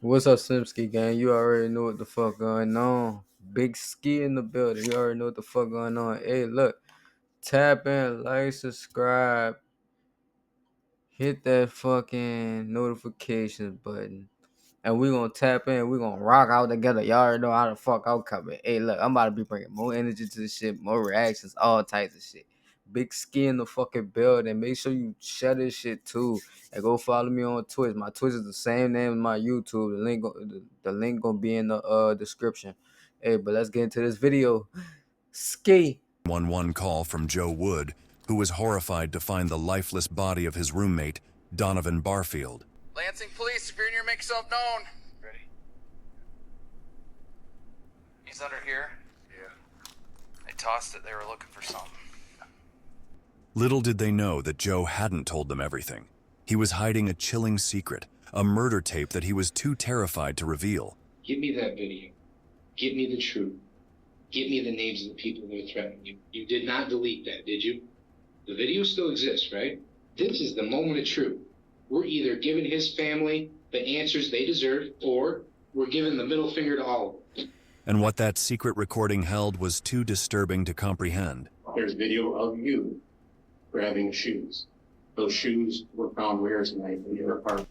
What's up, Simski gang? You already know what the fuck going on. Big Ski in the building. You already know what the fuck going on. Hey, look, tap in, like, subscribe, hit that fucking notifications button. And we gonna tap in. We gonna rock out together. Y'all already know how the fuck I'm coming. Hey, look, I'm about to be bringing more energy to this shit, more reactions, all types of shit. Big Ski in the fucking building. Make sure you share this shit too, and go follow me on Twitch. My Twitch is the same name as my YouTube. The link gonna be in the description. Hey, but let's get into this video. Ski. 911 call from Joe Wood, who was horrified to find the lifeless body of his roommate, Donovan Barfield. Lansing Police, if you're in here, make yourself known. Ready? He's under here. Yeah. They tossed it. They were looking for something. Little did they know that Joe hadn't told them everything. He was hiding a chilling secret, a murder tape that he was too terrified to reveal. Give me that video. Give me the truth. Give me the names of the people that are threatening you. You did not delete that, did you? The video still exists, right? This is the moment of truth. We're either giving his family the answers they deserve, or we're giving the middle finger to all of them. And what that secret recording held was too disturbing to comprehend. There's video of you grabbing shoes. Those shoes were found where tonight in your apartment.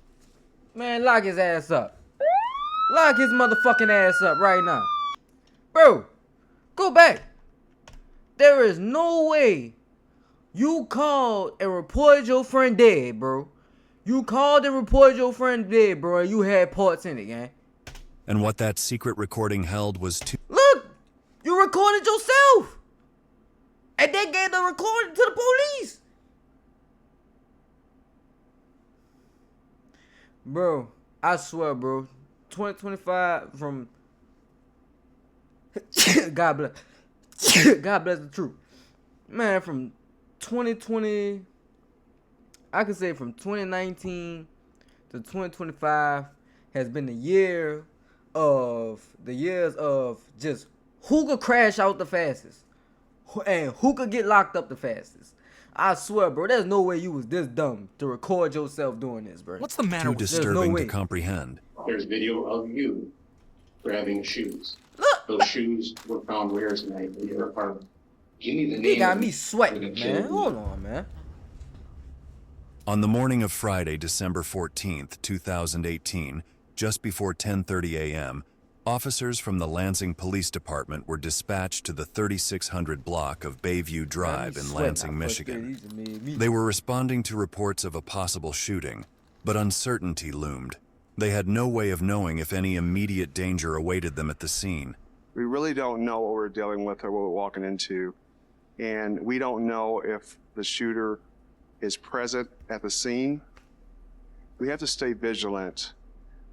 Man, lock his ass up. Lock his motherfucking ass up right now. Bro, go back. There is no way you called and reported your friend dead, bro. You called and reported your friend dead, bro, and you had parts in it, gang. And what that secret recording held was too... Look! You recorded yourself! And they gave the recording to the police! Bro, I swear, bro. 2025 from... God bless. God bless the truth. Man, from 2020... I could say from 2019 to 2025 has been the years of just who could crash out the fastest and who could get locked up the fastest. I swear, bro, there's no way you was this dumb to record yourself doing this, bro. What's the matter too with disturbing to comprehend. There's video of you grabbing shoes. Look, Those shoes were found where tonight in your apartment. Give me the name. he got of me the- sweating, man. Hold on, man. On the morning of Friday, December 14th, 2018, just before 10:30 a.m., officers from the Lansing Police Department were dispatched to the 3600 block of Bayview Drive in Lansing, Michigan. They were responding to reports of a possible shooting, but uncertainty loomed. They had no way of knowing if any immediate danger awaited them at the scene. We really don't know what we're dealing with or what we're walking into, and we don't know if the shooter is present at the scene. We have to stay vigilant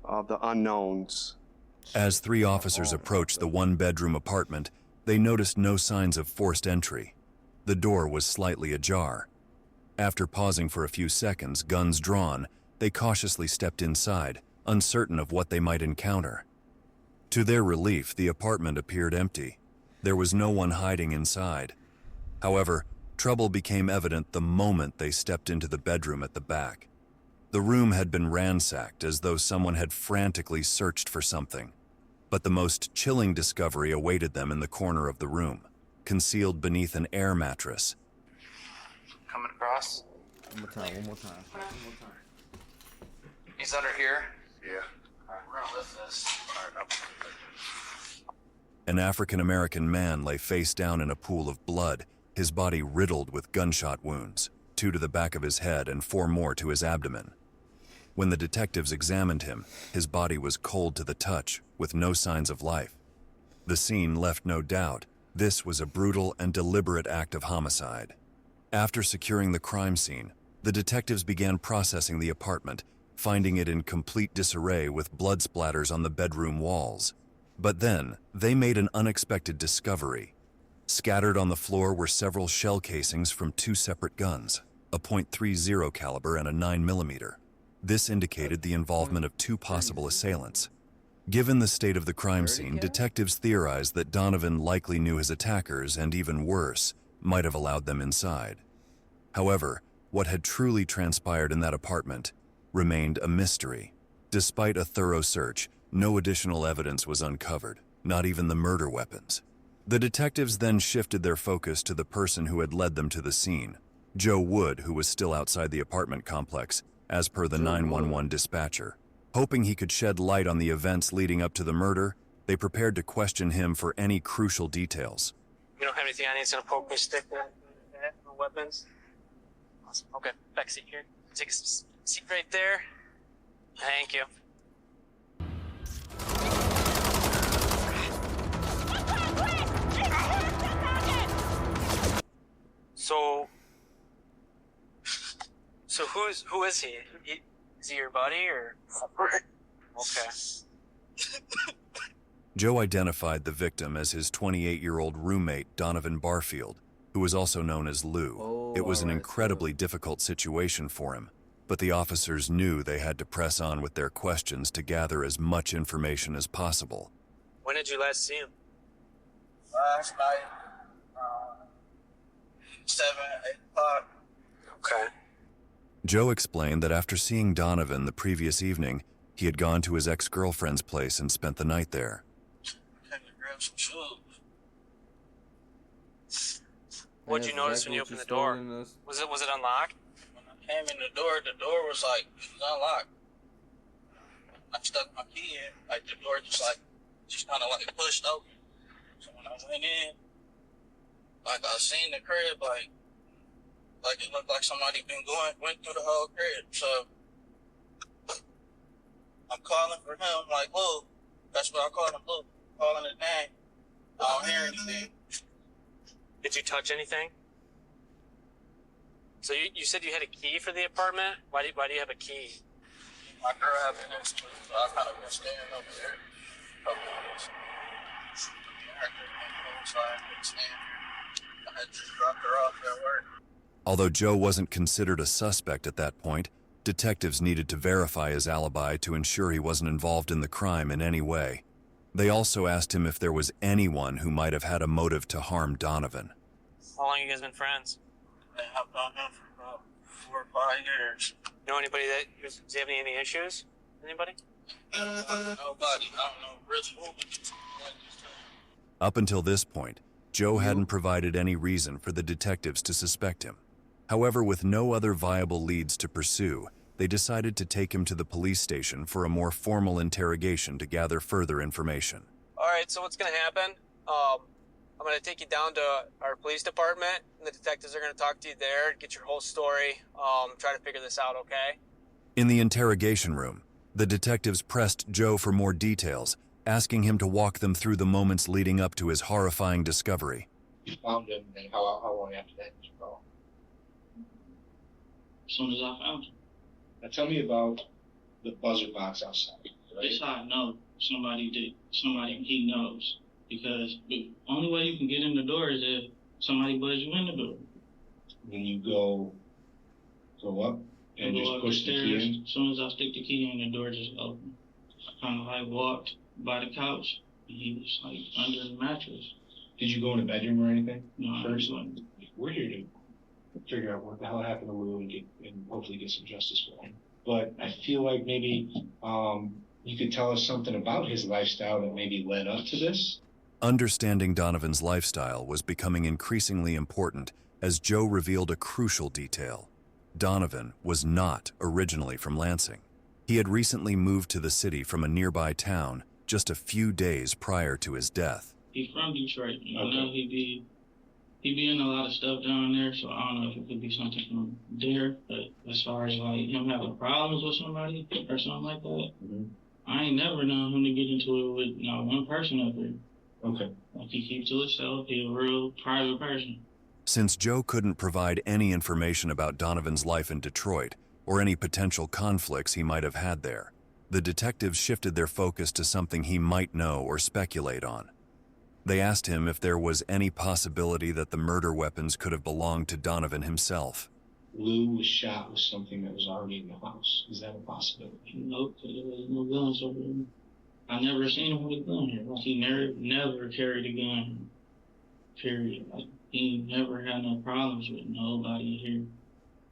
of the unknowns. As three officers approached the one-bedroom apartment, they noticed no signs of forced entry. The door was slightly ajar. After pausing for a few seconds, guns drawn, they cautiously stepped inside, uncertain of what they might encounter. To their relief, the apartment appeared empty. There was no one hiding inside. However, trouble became evident the moment they stepped into the bedroom at the back. The room had been ransacked as though someone had frantically searched for something. But the most chilling discovery awaited them in the corner of the room, concealed beneath an air mattress. Coming across. One more time. He's under here. Yeah. Alright, we're gonna lift this. An African-American man lay face down in a pool of blood, his body riddled with gunshot wounds, 2 to the back of his head and 4 more to his abdomen. When the detectives examined him, his body was cold to the touch, with no signs of life. The scene left no doubt. This was a brutal and deliberate act of homicide. After securing the crime scene, the detectives began processing the apartment, finding it in complete disarray with blood splatters on the bedroom walls. But then, they made an unexpected discovery. Scattered on the floor were several shell casings from 2 separate guns, a .30 caliber and a 9mm. This indicated the involvement of 2 possible assailants. Given the state of the crime scene, detectives theorized that Donovan likely knew his attackers and, even worse, might have allowed them inside. However, what had truly transpired in that apartment remained a mystery. Despite a thorough search, no additional evidence was uncovered, not even the murder weapons. The detectives then shifted their focus to the person who had led them to the scene, Joe Wood, who was still outside the apartment complex, as per the 911 dispatcher. Hoping he could shed light on the events leading up to the murder, they prepared to question him for any crucial details. You don't have anything I need to poke me stick with? No weapons? Awesome. Okay, back seat here. Take a seat right there. Thank you. So who is he? Is he your buddy or? Okay. Joe identified the victim as his 28-year-old roommate, Donovan Barfield, who was also known as Lou. It was an incredibly difficult situation for him, but the officers knew they had to press on with their questions to gather as much information as possible. When did you last see him? Last night, 7, 8 o'clock. Okay. Joe explained that after seeing Donovan the previous evening, he had gone to his ex-girlfriend's place and spent the night there. Came to grab some shoes. What'd you notice when you opened the door? Was it unlocked? When I came in the door was like, it was unlocked. I stuck my key in, like the door just kind of like pushed open. So when I went in, like I seen the crib, like it looked like somebody went through the whole crib. So I'm calling for him, like, Lou. That's what I call him, Lou. Calling his name. I don't hear anything. Did you touch anything? So you said you had a key for the apartment? Why do you have a key? My girl had been in school, so I kind of been staying over there a couple of days. So I had been staying there. I had just dropped her off at work. Although Joe wasn't considered a suspect at that point, detectives needed to verify his alibi to ensure he wasn't involved in the crime in any way. They also asked him if there was anyone who might have had a motive to harm Donovan. How long have you guys been friends? I have known him for about 4 or 5 years. Know anybody does he have any issues? Anybody? Nobody. I don't know really who. Up until this point, Joe hadn't provided any reason for the detectives to suspect him. However, with no other viable leads to pursue, they decided to take him to the police station for a more formal interrogation to gather further information. All right, so what's going to happen? I'm going to take you down to our police department, and the detectives are going to talk to you there, get your whole story, try to figure this out, okay? In the interrogation room, the detectives pressed Joe for more details, asking him to walk them through the moments leading up to his horrifying discovery. You found him, and how long after that did you call? As soon as I found him. Now tell me about the buzzer box outside. Right? That's how I know somebody he knows. Because the only way you can get in the door is if somebody buzz you in the door. When you go up and just push the key in? As soon as I stick the key in, the door just opened. I kind of like walked by the couch, and he was like under the mattress. Did you go in the bedroom or anything? No, first? I wasn't. We're here to figure out what the hell happened to Lou and hopefully get some justice for him. But I feel like maybe you could tell us something about his lifestyle that maybe led up to this. Understanding Donovan's lifestyle was becoming increasingly important as Joe revealed a crucial detail. Donovan was not originally from Lansing. He had recently moved to the city from a nearby town just a few days prior to his death. He's from Detroit. I Okay. know he be in a lot of stuff down there, so I don't know if it could be something from there. But as far as like him having problems with somebody or something like that, I ain't never known him to get into it with one person up there. Okay. Like he keeps to himself. He's a real private person. Since Joe couldn't provide any information about Donovan's life in Detroit or any potential conflicts he might have had there, the detectives shifted their focus to something he might know or speculate on. They asked him if there was any possibility that the murder weapons could have belonged to Donovan himself. Lou was shot with something that was already in the house. Is that a possibility? Nope, there was no guns over there. I never seen him with a gun here. Like he never carried a gun. Period. Like he never had no problems with nobody here.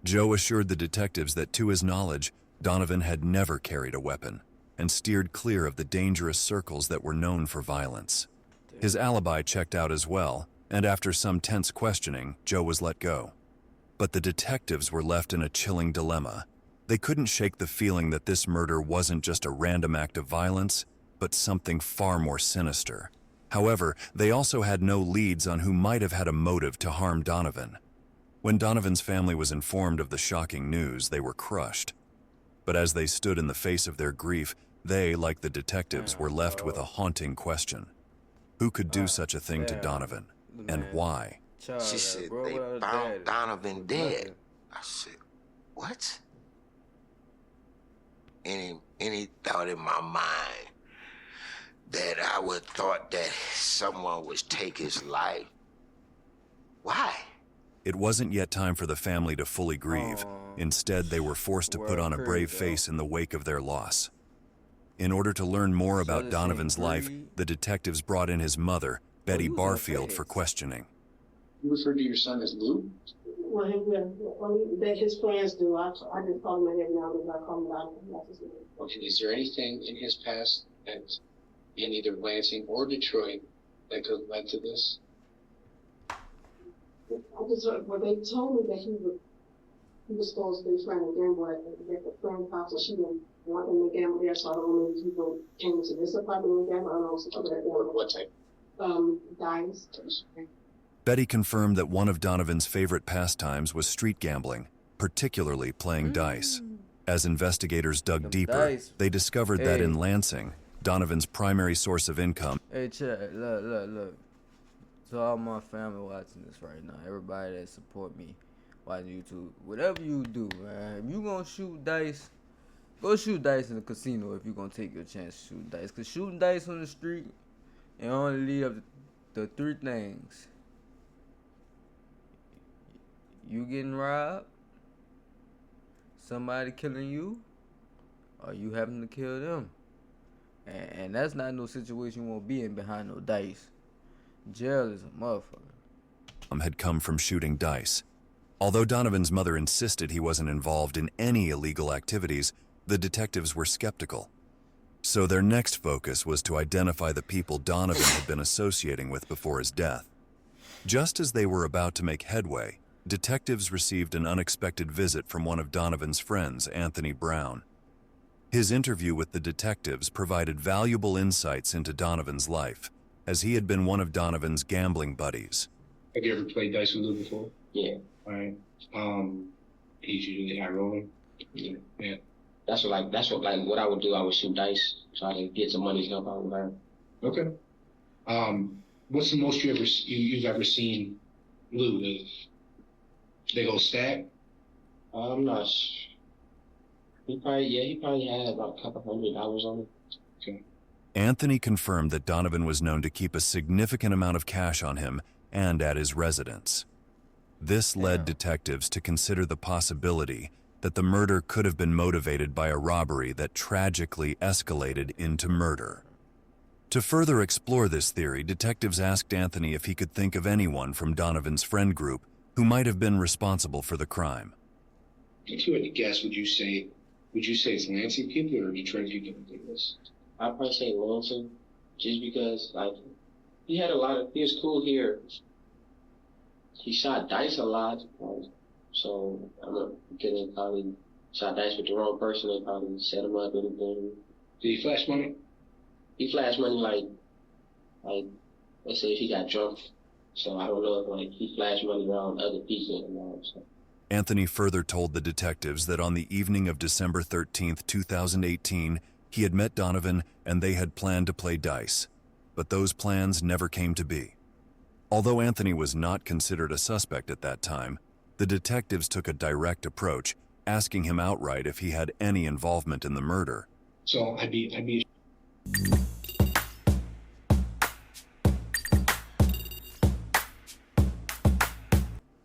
Joe assured the detectives that to his knowledge, Donovan had never carried a weapon. and steered clear of the dangerous circles that were known for violence. His alibi checked out as well, and after some tense questioning, Joe was let go. But the detectives were left in a chilling dilemma. They couldn't shake the feeling that this murder wasn't just a random act of violence, but something far more sinister. However, they also had no leads on who might have had a motive to harm Donovan. When Donovan's family was informed of the shocking news, they were crushed. But as they stood in the face of their grief, they, like the detectives, were left with a haunting question. Who could do such a thing to Donovan, and why? She said they found Donovan dead. I said, what? Any thought in my mind that I would thought that someone would take his life? Why? It wasn't yet time for the family to fully grieve. Instead, they were forced to put on a brave face in the wake of their loss. In order to learn more about Donovan's life, the detectives brought in his mother, Betty Barfield, for questioning. You referred to your son as Lou? Well, that his friends do. I just call him every now and then. I call him Donovan. Okay, is there anything in his past that's in either Lansing or Detroit that could have led to this? Well, they told me that he was supposed to be friendly again, but at the friend house, so she didn't want him to gamble there, so I don't know if he came to this apartment and gamble. I don't know What type? Dice. Betty confirmed that one of Donovan's favorite pastimes was street gambling, particularly playing dice. As investigators dug deeper, they discovered that in Lansing, Donovan's primary source of income. Hey, Chad, look. To all my family watching this right now, everybody that support me watching YouTube, whatever you do, man, if you gonna shoot dice, go shoot dice in the casino if you gonna take your chance to shoot dice. Cause shooting dice on the street, it only lead up to three things. You getting robbed, somebody killing you, or you having to kill them. And that's not no situation you won't be in behind no dice. Jail is a motherfucker. Had come from shooting dice. Although Donovan's mother insisted he wasn't involved in any illegal activities, the detectives were skeptical. So their next focus was to identify the people Donovan had been associating with before his death. Just as they were about to make headway, detectives received an unexpected visit from one of Donovan's friends, Anthony Brown. His interview with the detectives provided valuable insights into Donovan's life, as he had been one of Donovan's gambling buddies. Have you ever played dice with Lou before? Yeah. All right. He's usually high rolling. Yeah. Yeah. That's what I would do. I would shoot dice, try to get some money to help out with her. Okay. What's the most you've ever seen Lou with? They go stack? I'm not sure. He probably had about a couple $100 on it. Okay. Anthony confirmed that Donovan was known to keep a significant amount of cash on him and at his residence. This led detectives to consider the possibility that the murder could have been motivated by a robbery that tragically escalated into murder. To further explore this theory, detectives asked Anthony if he could think of anyone from Donovan's friend group who might have been responsible for the crime. If you had to guess, would you say it's Lansing people or Detroit people that did this? I'd probably say Lansing, just because he was cool here. He shot dice a lot, so because they probably shot dice with the wrong person, they probably set him up and everything. Did he flash money? He flashed money like let's say if he got drunk. So I don't know if he flashed money around other people and all. So. Anthony further told the detectives that on the evening of December 13th, 2018, he had met Donovan and they had planned to play dice. But those plans never came to be. Although Anthony was not considered a suspect at that time, the detectives took a direct approach, asking him outright if he had any involvement in the murder. So I'd be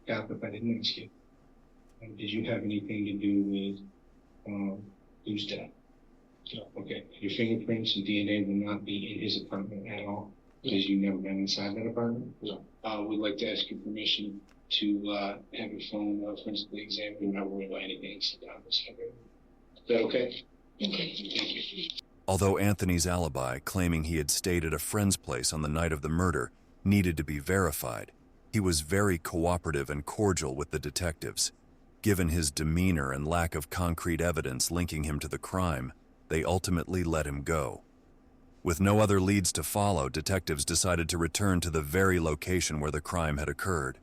yeah, if I didn't ask you, did you have anything to do with Lou's death? No. Okay. Your fingerprints and DNA will not be in his apartment at all, because you never been inside that apartment? No. We'd like to ask your permission to have your phone forensically examined. We're not worried about anything. Sit down. Is that okay? Okay. Thank you. Although Anthony's alibi, claiming he had stayed at a friend's place on the night of the murder, needed to be verified, he was very cooperative and cordial with the detectives. Given his demeanor and lack of concrete evidence linking him to the crime, they ultimately let him go. With no other leads to follow, detectives decided to return to the very location where the crime had occurred.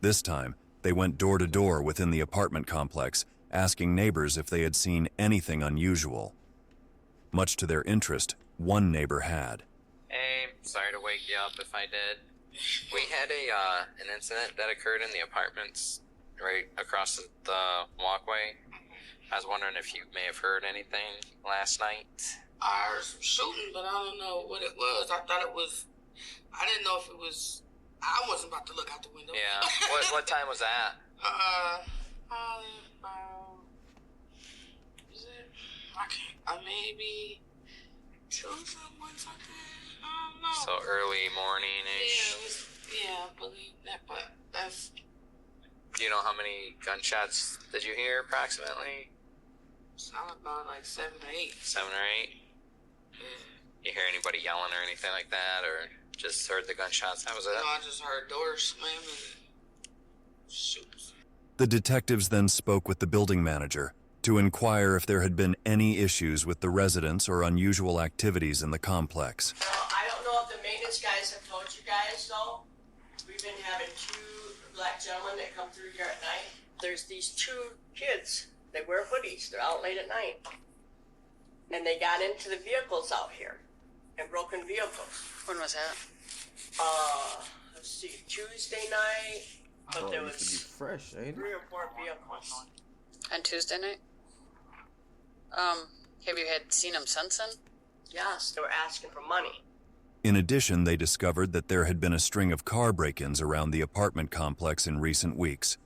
This time, they went door to door within the apartment complex, asking neighbors if they had seen anything unusual. Much to their interest, one neighbor had. Hey, sorry to wake you up if I did. We had an incident that occurred in the apartments right across the walkway. I was wondering if you may have heard anything last night. I heard some shooting, but I don't know what it was. I thought it was. I didn't know if it was. I wasn't about to look out the window. Yeah. What time was that? Probably about. Is it? I can't. Maybe 2 something. I don't know. So early morning-ish. Yeah, I believe that, but that's. Do you know how many gunshots did you hear approximately? Sound about like 7 or 8. 7 or 8? You hear anybody yelling or anything like that, or just heard the gunshots? That was it? No, I just heard doors slam and shoots. The detectives then spoke with the building manager to inquire if there had been any issues with the residents or unusual activities in the complex. Well, I don't know if the maintenance guys have told you guys, though. We've been having 2 black gentlemen that come through here at night. There's these 2 kids. They wear hoodies. They're out late at night. And they got into the vehicles out here. And broken vehicles. When was that? Let's see, Tuesday night. But there it used to be was fresh, ain't it? 3 or 4 vehicles. On Tuesday night? Have you had seen them since then? Yes, they were asking for money. In addition, they discovered that there had been a string of car break-ins around the apartment complex in recent weeks.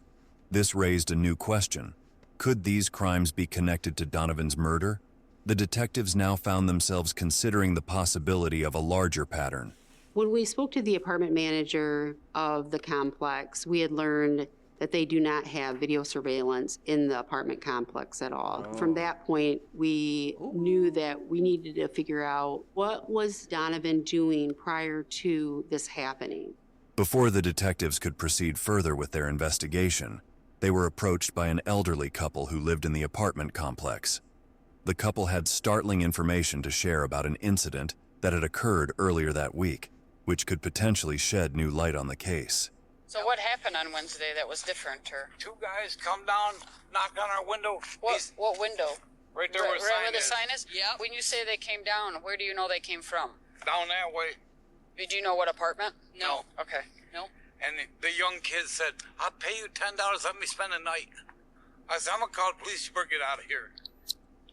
This raised a new question. Could these crimes be connected to Donovan's murder? The detectives now found themselves considering the possibility of a larger pattern. When we spoke to the apartment manager of the complex, we had learned that they do not have video surveillance in the apartment complex at all. From that point, we knew that we needed to figure out what was Donovan doing prior to this happening. Before the detectives could proceed further with their investigation, they were approached by an elderly couple who lived in the apartment complex. The couple had startling information to share about an incident that had occurred earlier that week, which could potentially shed new light on the case. So what happened on Wednesday that was different, or? 2 guys come down, knock on our window. What window? Right there where the sign is? Yeah. When you say they came down, where do you know they came from? Down that way. Do you know what apartment? No. Okay. No. And the young kid said, I'll pay you $10, let me spend the night. I said, I'm going to call the police, you better get out of here.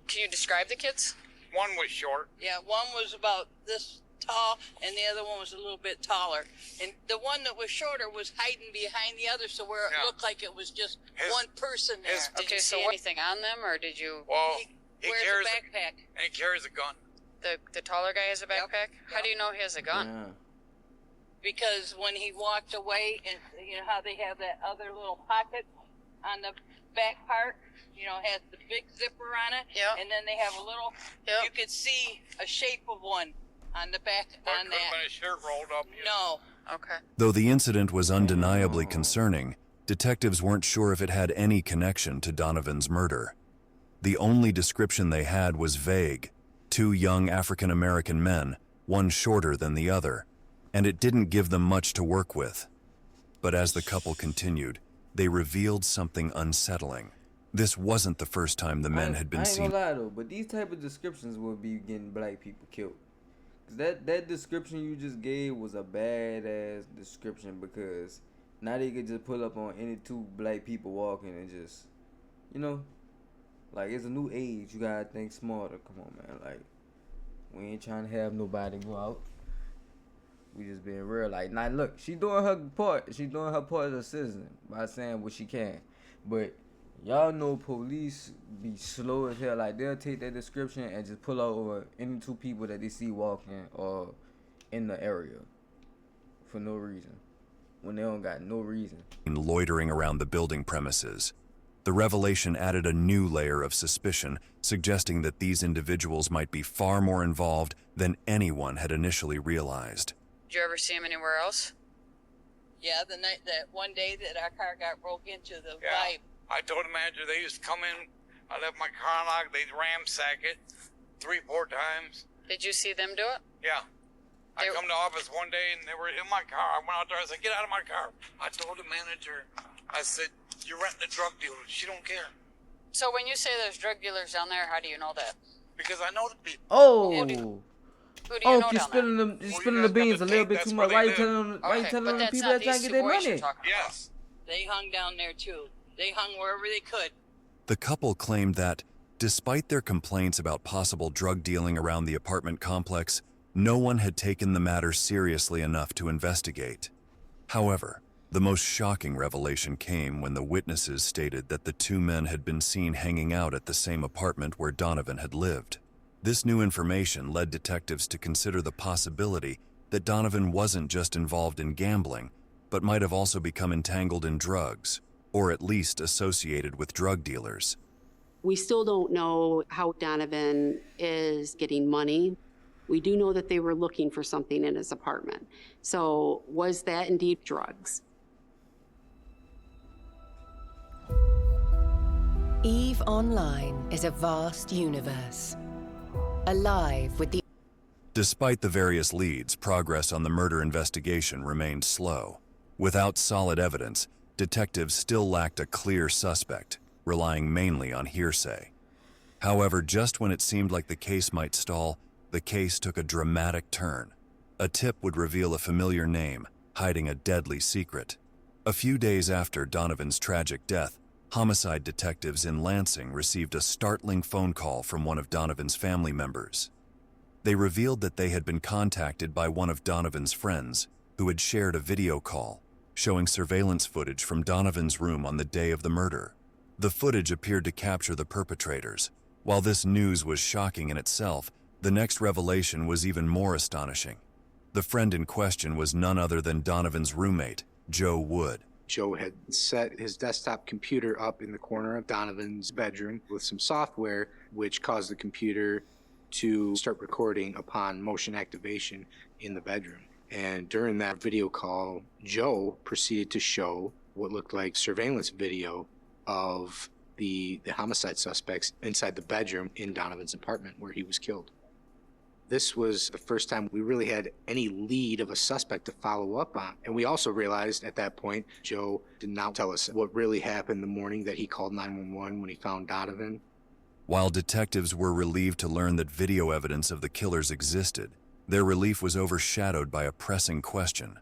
Can you describe the kids? One was short. Yeah, one was about this tall, and the other one was a little bit taller. And the one that was shorter was hiding behind the other, so where it looked like it was just one person there. Did you see anything on them, or did you? Well, he wears carries a backpack. And he carries a gun. The taller guy has a backpack? Yep. How do you know he has a gun? Yeah. Because when he walked away, and you know how they have that other little pocket on the back part, you know, has the big zipper on it, and then they have a little. You could see a shape of one on the back on that. When his shirt rolled up. No. Okay. Though the incident was undeniably concerning, detectives weren't sure if it had any connection to Donovan's murder. The only description they had was vague: 2 young African-American men, one shorter than the other, and it didn't give them much to work with. But as the couple continued, they revealed something unsettling. This wasn't the first time the men had been seen. I ain't gonna lie though, but these type of descriptions will be getting black people killed. Cause that description you just gave was a badass description, because now they could just pull up on any 2 black people walking and just, you know, like, it's a new age. You gotta think smarter. Come on, man. Like, we ain't trying to have nobody go out. We just being real. Like, now look, she doing her part. She doing her part as a citizen by saying what she can. But y'all know police be slow as hell. Like, they'll take that description and just pull over any 2 people that they see walking or in the area for no reason, when they don't got no reason. Loitering around the building premises. The revelation added a new layer of suspicion, suggesting that these individuals might be far more involved than anyone had initially realized. Did you ever see him anywhere else? Yeah, that one day that our car got broke into, the Yeah. Vibe. I told the manager they used to come in. I left my car unlocked. They'd ransack it 3-4 times. Did you see them do it? Yeah. I come to office one day and they were in my car. I went out there. I said, "Get out of my car." I told the manager, I said, "You're renting a drug dealer." She don't care. So when you say there's drug dealers down there, how do you know that? Because I know the people. Oh. Who do you know Oh, down you're spilling the beans a little bit too much. Why you telling them? Why you telling them people that trying to get their money? Yes. They hung down there too. They hung wherever they could. The couple claimed that, despite their complaints about possible drug dealing around the apartment complex, no one had taken the matter seriously enough to investigate. However, the most shocking revelation came when the witnesses stated that the two men had been seen hanging out at the same apartment where Donovan had lived. This new information led detectives to consider the possibility that Donovan wasn't just involved in gambling, but might have also become entangled in drugs, or at least associated with drug dealers. We still don't know how Donovan is getting money. We do know that they were looking for something in his apartment. So was that indeed drugs? EVE Online is a vast universe, alive with the... Despite the various leads, progress on the murder investigation remained slow. Without solid evidence, detectives still lacked a clear suspect, relying mainly on hearsay. However, just when it seemed like the case might stall, the case took a dramatic turn. A tip would reveal a familiar name, hiding a deadly secret. A few days after Donovan's tragic death, homicide detectives in Lansing received a startling phone call from one of Donovan's family members. They revealed that they had been contacted by one of Donovan's friends, who had shared a video call showing surveillance footage from Donovan's room on the day of the murder. The footage appeared to capture the perpetrators. While this news was shocking in itself, the next revelation was even more astonishing. The friend in question was none other than Donovan's roommate, Joe Wood. Joe had set his desktop computer up in the corner of Donovan's bedroom with some software, which caused the computer to start recording upon motion activation in the bedroom. And during that video call, Joe proceeded to show what looked like surveillance video of the homicide suspects inside the bedroom in Donovan's apartment where he was killed. This was the first time we really had any lead of a suspect to follow up on. And we also realized at that point, Joe did not tell us what really happened the morning that he called 911 when he found Donovan. While detectives were relieved to learn that video evidence of the killers existed, their relief was overshadowed by a pressing question.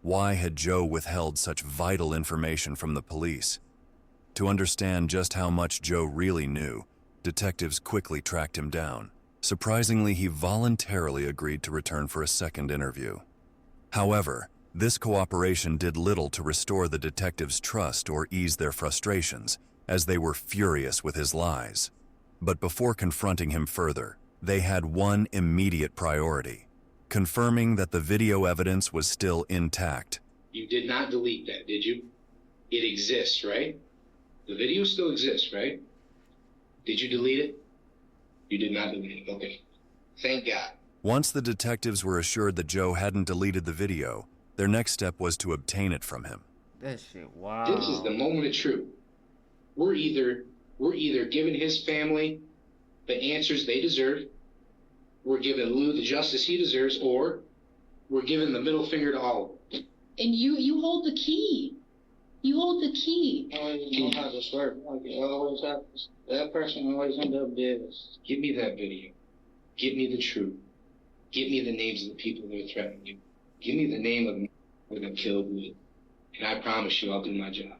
Why had Joe withheld such vital information from the police? To understand just how much Joe really knew, detectives quickly tracked him down. Surprisingly, he voluntarily agreed to return for a second interview. However, this cooperation did little to restore the detectives' trust or ease their frustrations, as they were furious with his lies. But before confronting him further, they had one immediate priority: confirming that the video evidence was still intact. You did not delete that, did you? It exists, right? The video still exists, right? Did you delete it? You did not delete it. Okay. Thank God. Once the detectives were assured that Joe hadn't deleted the video, their next step was to obtain it from him. That shit, wow. This is the moment of truth. We're either giving his family the answers they deserve, we're giving Lou the justice he deserves, or we're giving the middle finger to all of them. And you hold the key. You hold the key. I don't even know how this works. Like, it always happens. That person always end up dead. Give me that video. Give me the truth. Give me the names of the people that are threatening you. Give me the name of the that killed me. And I promise you I'll do my job.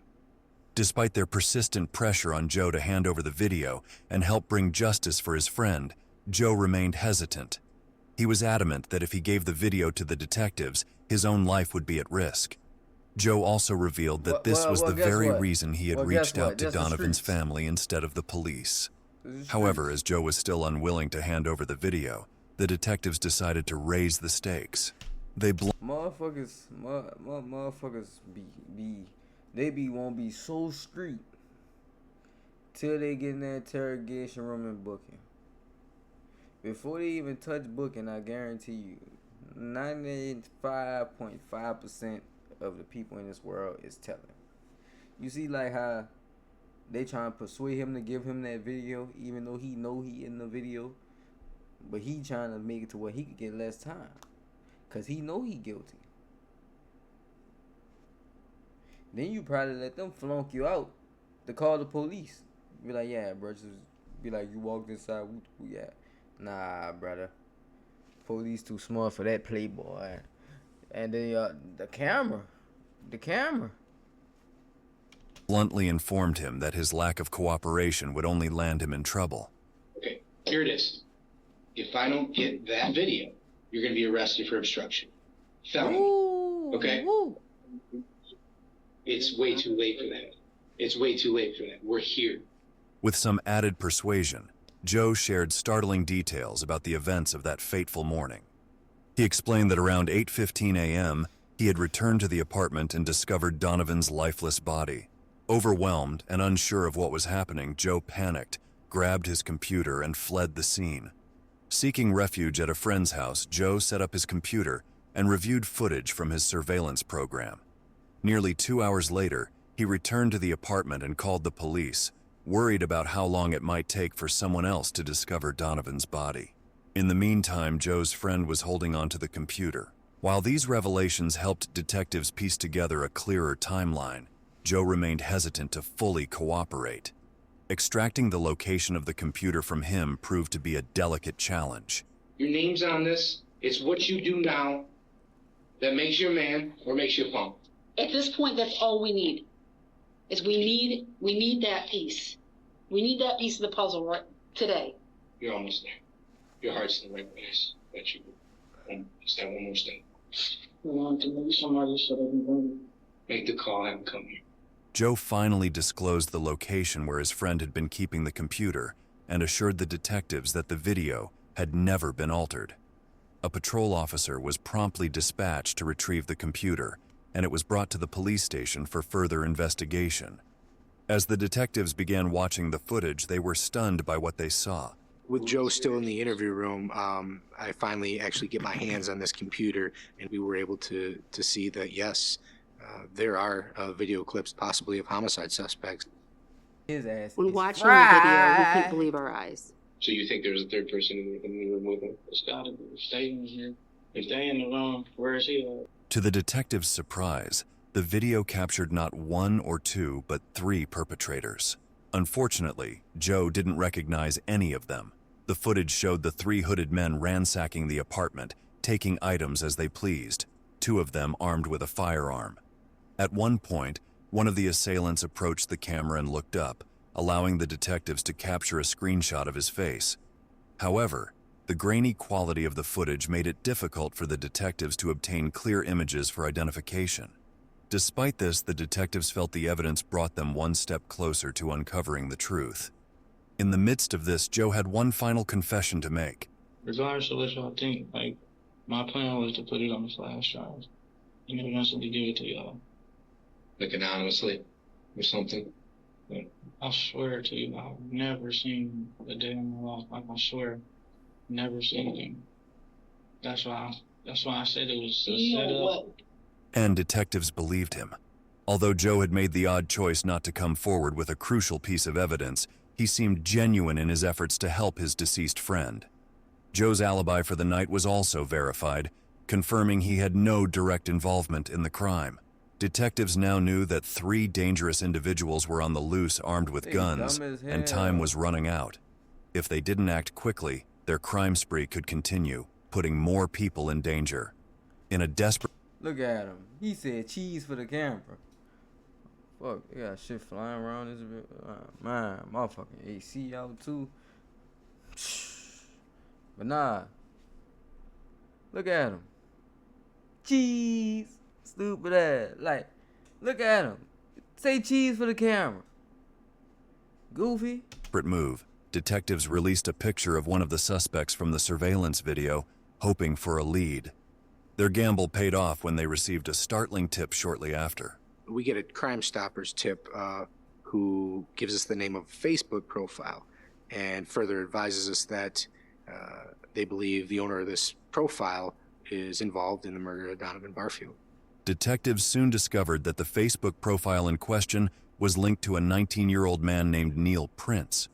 Despite their persistent pressure on Joe to hand over the video and help bring justice for his friend, Joe remained hesitant. He was adamant that if he gave the video to the detectives, his own life would be at risk. Joe also revealed that this was the very reason he had reached out to Donovan's family instead of the police. However, as Joe was still unwilling to hand over the video, the detectives decided to raise the stakes. They motherfuckers won't be so street till they get in the interrogation room and booking. Before they even touch booking, I guarantee you, 95.5% of the people in this world is telling. You see, like how they trying to persuade him to give him that video, even though he know he in the video, but he trying to make it to where he could get less time, cause he know he guilty. Then you probably let them flunk you out to call the police. Be like, yeah, bro, just be like, you walked inside, yeah. Nah, brother. Police too smart for that, playboy. And then the camera. Bluntly informed him that his lack of cooperation would only land him in trouble. Okay, here it is. If I don't get that video, you're going to be arrested for obstruction. Felony. Ooh, okay? Ooh. It's way too late for that. It's way too late for that. We're here. With some added persuasion, Joe shared startling details about the events of that fateful morning. He explained that around 8:15 a.m., he had returned to the apartment and discovered Donovan's lifeless body. Overwhelmed and unsure of what was happening, Joe panicked, grabbed his computer, and fled the scene. Seeking refuge at a friend's house, Joe set up his computer and reviewed footage from his surveillance program. Nearly 2 hours later, he returned to the apartment and called the police, worried about how long it might take for someone else to discover Donovan's body. In the meantime, Joe's friend was holding onto the computer. While these revelations helped detectives piece together a clearer timeline, Joe remained hesitant to fully cooperate. Extracting the location of the computer from him proved to be a delicate challenge. Your name's on this. It's what you do now that makes you a man or makes you a punk. At this point, that's all we need. Is we need that piece. We need that piece of the puzzle right today. You're almost there. Your heart's in the right place. But you just that one more step. We want to meet somebody so they can bring you. Make the call, have him come here. Joe finally disclosed the location where his friend had been keeping the computer and assured the detectives that the video had never been altered. A patrol officer was promptly dispatched to retrieve the computer, and it was brought to the police station for further investigation. As the detectives began watching the footage, they were stunned by what they saw. With Joe still in the interview room, I finally actually get my hands on this computer, and we were able to see that, yes, there are video clips possibly of homicide suspects. His ass. When watching the video, we couldn't believe our eyes. So you think there's a third person in the room with him? It's gotta be. Stay in here. If they in the room, where is he at? To the detectives' surprise, the video captured not one or two, but 3 perpetrators. Unfortunately, Joe didn't recognize any of them. The footage showed the 3 hooded men ransacking the apartment, taking items as they pleased, 2 of them armed with a firearm. At one point, one of the assailants approached the camera and looked up, allowing the detectives to capture a screenshot of his face. However, the grainy quality of the footage made it difficult for the detectives to obtain clear images for identification. Despite this, the detectives felt the evidence brought them one step closer to uncovering the truth. In the midst of this, Joe had one final confession to make. Regardless of what y'all think, like, my plan was to put it on the flash drive and eventually give it to y'all. Like anonymously or something? But I swear to you, I've never seen a day in my life. Like, I swear, never seen anything. That's why I said it was a setup. And detectives believed him. Although Joe had made the odd choice not to come forward with a crucial piece of evidence, he seemed genuine in his efforts to help his deceased friend. Joe's alibi for the night was also verified, confirming he had no direct involvement in the crime. Detectives now knew that 3 dangerous individuals were on the loose armed with guns, and time was running out. If they didn't act quickly, their crime spree could continue, putting more people in danger. In a desperate... Look at him. He said cheese for the camera. Fuck, they got shit flying around this bit. Man, motherfucking AC out too. But nah. Look at him. Cheese. Stupid ass. Like, look at him. Say cheese for the camera. Goofy. Move. Detectives released a picture of one of the suspects from the surveillance video, hoping for a lead. Their gamble paid off when they received a startling tip shortly after. We get a Crime Stoppers tip who gives us the name of a Facebook profile and further advises us that they believe the owner of this profile is involved in the murder of Donovan Barfield. Detectives soon discovered that the Facebook profile in question was linked to a 19-year-old man named Neil Prince.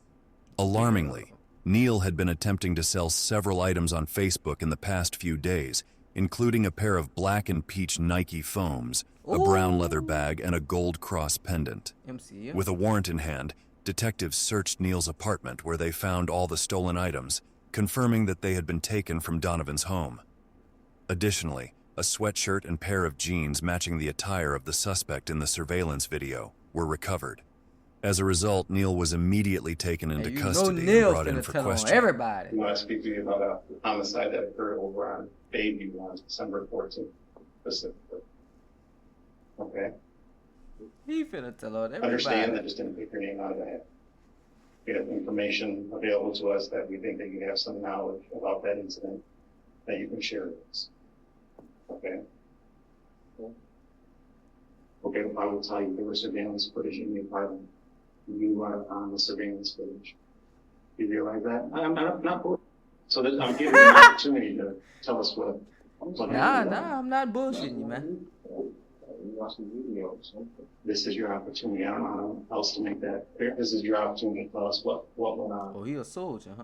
Alarmingly, Neil had been attempting to sell several items on Facebook in the past few days, including a pair of black and peach Nike foams, a brown leather bag, and a gold cross pendant. MCU. With a warrant in hand, detectives searched Neil's apartment where they found all the stolen items, confirming that they had been taken from Donovan's home. Additionally, a sweatshirt and pair of jeans matching the attire of the suspect in the surveillance video were recovered. As a result, Neil was immediately taken into custody and brought in for questioning. Everybody. I want to speak to you about a homicide that occurred over on Bayview on December 14th, specifically. Okay? He finna tell on everybody. Understand that just didn't pick your name out of the hat. We have information available to us that we think that you have some knowledge about that incident that you can share with us. Okay? Okay, I will tell you there was surveillance footage in the apartment. You are on the surveillance footage. You realize that? I'm not so that I'm giving you an opportunity to tell us what Nah, I'm not bullshitting you, man. This is your opportunity. I don't know how else to make that clear. This is your opportunity to tell us what went on. Oh, he a soldier, huh?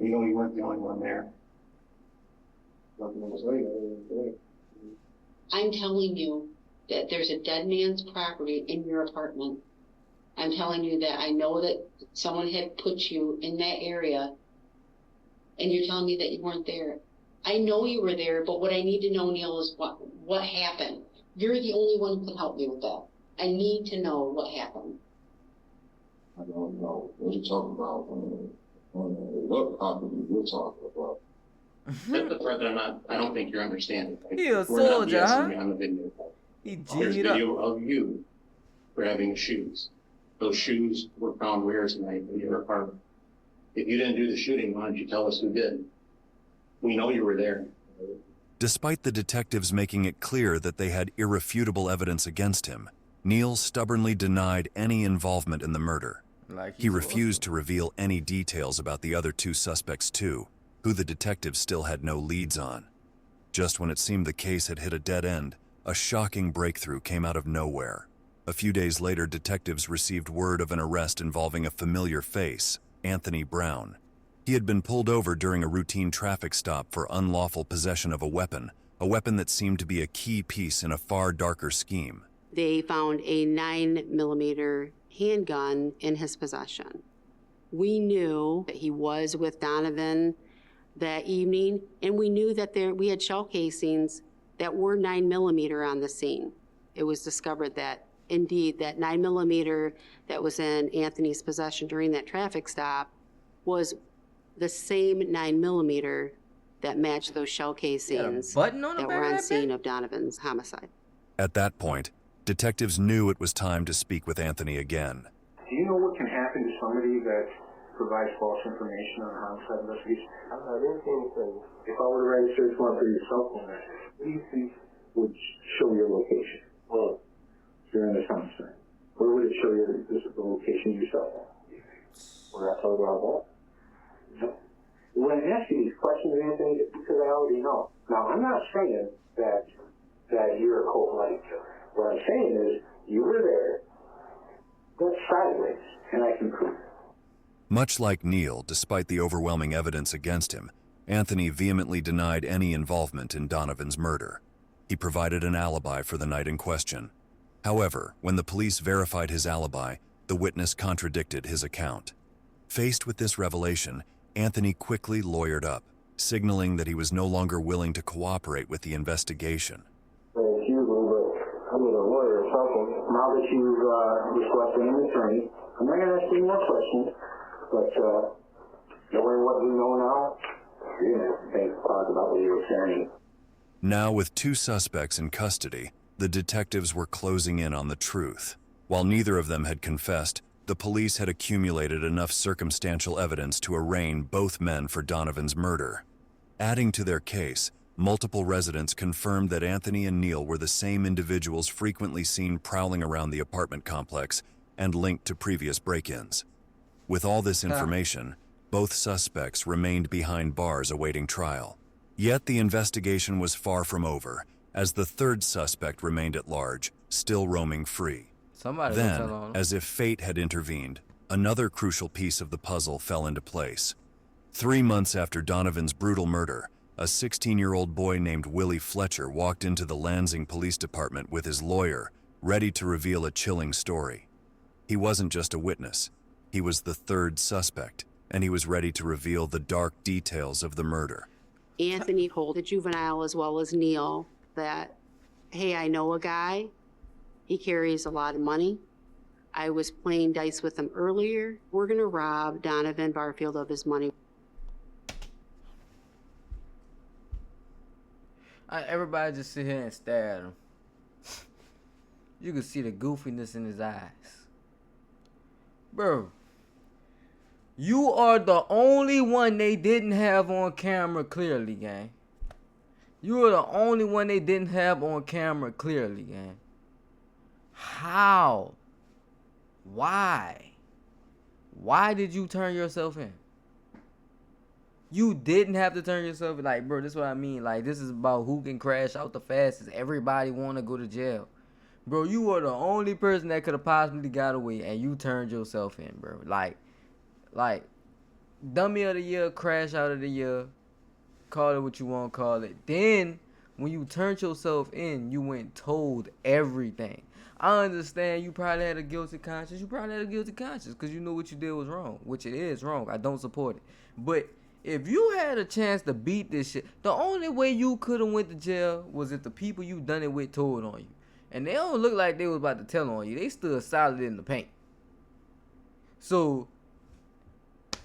You know you weren't the only one there. I'm telling you that there's a dead man's property in your apartment. I'm telling you that I know that someone had put you in that area, and you're telling me that you weren't there. I know you were there, but what I need to know, Neil, is what happened. You're the only one who can help me with that. I need to know what happened. I don't know. What are you talking about? What property you're talking about? That's the part that I don't think you're understanding. He a We're not soldier, huh? BSing on the video. He There's G'd up. video of you grabbing shoes. Those shoes were found where tonight in your apartment. If you didn't do the shooting, why don't you tell us who did? We know you were there. Despite the detectives making it clear that they had irrefutable evidence against him, Neil stubbornly denied any involvement in the murder. He refused to reveal any details about the other two suspects too, who the detectives still had no leads on. Just when it seemed the case had hit a dead end, a shocking breakthrough came out of nowhere. A few days later, detectives received word of an arrest involving a familiar face, Anthony Brown. He had been pulled over during a routine traffic stop for unlawful possession of a weapon that seemed to be a key piece in a far darker scheme. They found a 9mm handgun in his possession. We knew that he was with Donovan that evening, and we knew that we had shell casings that were 9mm on the scene. It was discovered that, indeed, that 9mm that was in Anthony's possession during that traffic stop was the same 9mm that matched those shell casings on the that were on scene of Donovan's homicide. At that point, detectives knew it was time to speak with Anthony again. Do you know what can happen to somebody that provides false information on a homicide investigation? I didn't see anything. If I were to write a search warrant for your cell phone, what do you think would show your location during this homicide? Where would it show you the location of your cell phone? Would I tell you about that? When I ask you these questions, Anthony, it's because I already know. Now, I'm not saying that you're a cold-blooded killer. What I'm saying is, you were there, that's sideways, and I can prove it. Much like Neil, despite the overwhelming evidence against him, Anthony vehemently denied any involvement in Donovan's murder. He provided an alibi for the night in question. However, when the police verified his alibi, the witness contradicted his account. Faced with this revelation, Anthony quickly lawyered up, signaling that he was no longer willing to cooperate with the investigation. Excuse me, but I need a lawyer or something. Now that you've requested an attorney, I'm not going to ask you more questions, but knowing what you know now, you're going to have to think about what you were saying. Now, with two suspects in custody, the detectives were closing in on the truth. While neither of them had confessed, the police had accumulated enough circumstantial evidence to arraign both men for Donovan's murder. Adding to their case, multiple residents confirmed that Anthony and Neil were the same individuals frequently seen prowling around the apartment complex and linked to previous break-ins. With all this information, both suspects remained behind bars awaiting trial. Yet the investigation was far from over, as the third suspect remained at large, still roaming free. Then, as if fate had intervened, another crucial piece of the puzzle fell into place. 3 months after Donovan's brutal murder, a 16-year-old boy named Willie Fletcher walked into the Lansing Police Department with his lawyer, ready to reveal a chilling story. He wasn't just a witness. He was the third suspect, and he was ready to reveal the dark details of the murder. Anthony told the juvenile as well as Neil that, hey, I know a guy. He carries a lot of money. I was playing dice with him earlier. We're going to rob Donovan Barfield of his money. Everybody just sit here and stare at him. You can see the goofiness in his eyes. Bro, you are the only one they didn't have on camera clearly, gang. You are the only one they didn't have on camera clearly, gang. How? Why? Why did you turn yourself in? You didn't have to turn yourself in. Like, bro, this is what I mean. Like, this is about who can crash out the fastest. Everybody want to go to jail. Bro, you were the only person that could have possibly got away, and you turned yourself in, bro. Like, dummy of the year, crash out of the year, call it what you want to call it. Then, when you turned yourself in, you went and told everything. I understand you probably had a guilty conscience. You probably had a guilty conscience because you knew what you did was wrong, which it is wrong. I don't support it. But if you had a chance to beat this shit, the only way you could have went to jail was if the people you done it with told on you. And they don't look like they was about to tell on you. They stood solid in the paint. So,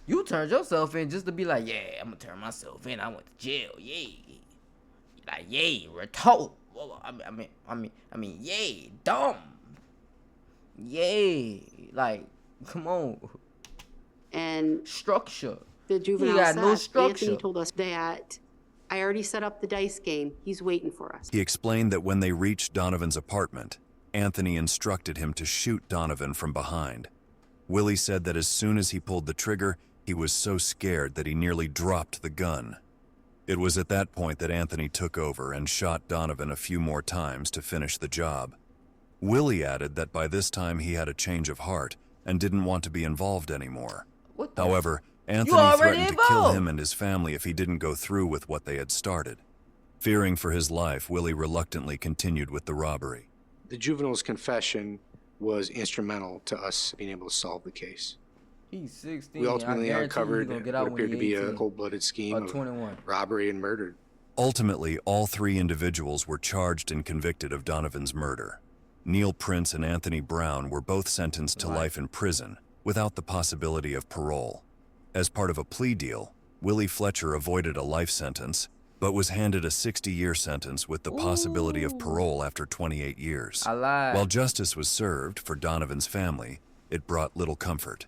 you turned yourself in just to be like, yeah, I'm going to turn myself in. I went to jail. Yeah. Like, yeah, retort. I mean, yay, dumb. Yay, like, come on. And structure. The juvenile got no structure. Anthony told us that I already set up the dice game. He's waiting for us. He explained that when they reached Donovan's apartment, Anthony instructed him to shoot Donovan from behind. Willie said that as soon as he pulled the trigger, he was so scared that he nearly dropped the gun. It was at that point that Anthony took over and shot Donovan a few more times to finish the job. Willie added that by this time he had a change of heart and didn't want to be involved anymore. However, Anthony threatened to kill him and his family if he didn't go through with what they had started. Fearing for his life, Willie reluctantly continued with the robbery. The juvenile's confession was instrumental to us being able to solve the case. He's 16. We ultimately uncovered what appeared to be a 18. cold-blooded scheme of 21. robbery and murder. Ultimately, all 3 individuals were charged and convicted of Donovan's murder. Neil Prince and Anthony Brown were both sentenced to life in prison, without the possibility of parole. As part of a plea deal, Willie Fletcher avoided a life sentence, but was handed a 60-year sentence with the possibility of parole after 28 years. While justice was served for Donovan's family, it brought little comfort.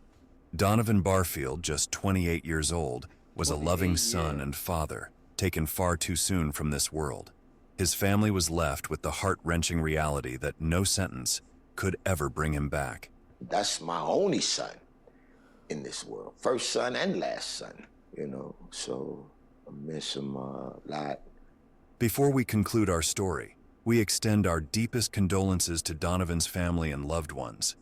Donovan Barfield, just 28 years old, was a loving son and father, taken far too soon from this world. His family was left with the heart-wrenching reality that no sentence could ever bring him back. That's my only son in this world. First son and last son, so I miss him a lot. Before we conclude our story, we extend our deepest condolences to Donovan's family and loved ones.